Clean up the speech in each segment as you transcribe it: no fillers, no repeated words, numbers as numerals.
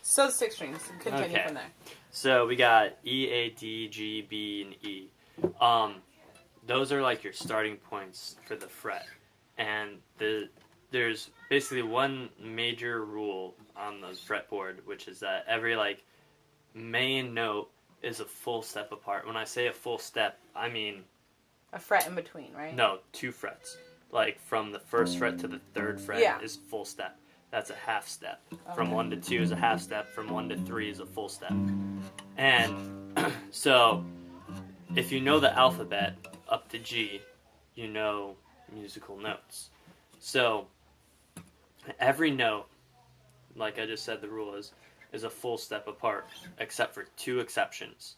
So 6 strings. Continue Okay. from there. So we got E, A, D, G, B, and E. Those are like your starting points for the fret. And there's basically one major rule on the fretboard, which is that every like main note is a full step apart. When I say a full step, I mean A fret in between, right? no, 2 frets. Like from the 1st fret to the 3rd fret Yeah. is full step. That's a half step. From 1 to 2 is a half step. From 1 to 3 is a full step. And so if you know the alphabet up to G, you know musical notes. So every note, like I just said, the rule is a full step apart, except for 2 exceptions.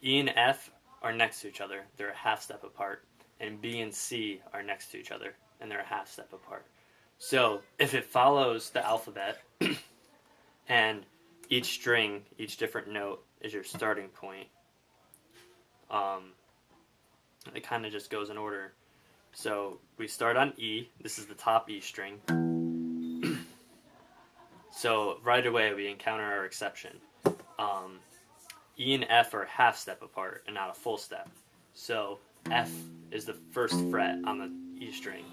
E and F are next to each other; they're a half step apart, and B and C are next to each other, and they're a half step apart. So if it follows the alphabet, and each string, each different note is your starting point, it kind of just goes in order. So we start on E. This is the top E string. So right away we encounter our exception. E and F are half step apart and not a full step. So F is the 1st fret on the E string.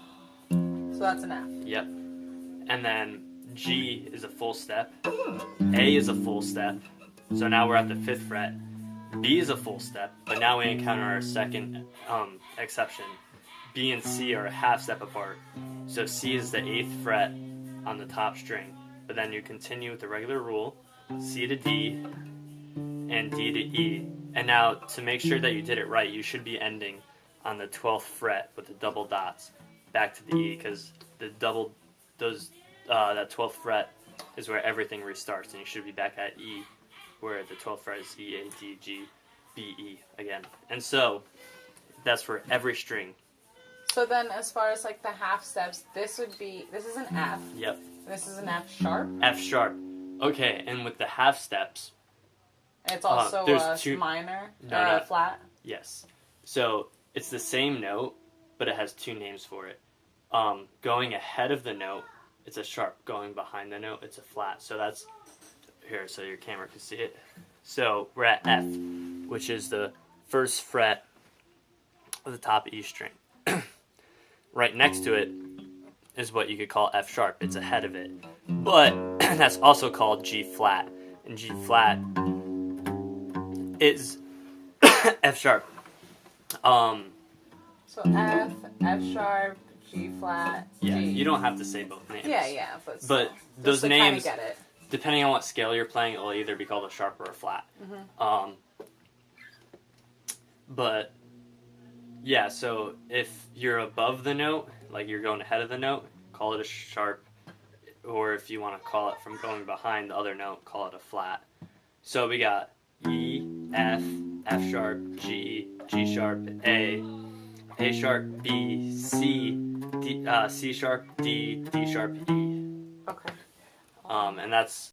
So that's an F. Yep. And then G is a full step. A is a full step. So now we're at the 5th fret. B is a full step, but now we encounter our second exception. B and C are a half step apart. So C is the 8th fret on the top string. But then you continue with the regular rule, C to D and D to E. And now to make sure that you did it right, you should be ending on the 12th fret with the double dots back to the E, because that 12th fret is where everything restarts, and you should be back at E, where the 12th fret is E, A, D, G, B, E again. And so that's for every string. So then, as far as like the half steps, this is an F. Yep. This is an F sharp. F sharp. Okay, and with the half steps, It's also there's a two- minor No, or no. a flat. yes. So it's the same note, but it has 2 names for it. Going ahead of the note, it's a sharp. Going behind the note, it's a flat. So that's here, so your camera can see it. So we're at F, which is the 1st fret of the top E string. Right next to it is what you could call F sharp. It's ahead of it. But that's also called G flat. And G flat is F sharp. So F, F sharp, G flat, Yeah, G. you don't have to say both names. Yeah, but But still, those just to kinda names, get it. depending on what scale you're playing, it'll either be called a sharp or a flat. But yeah, so if you're above the note, like you're going ahead of the note, call it a sharp. Or if you want to call it from going behind the other note, call it a flat. So we got E, F, F sharp, G, G sharp, A sharp, B, C, D, C sharp, D, D sharp, E. Okay. And that's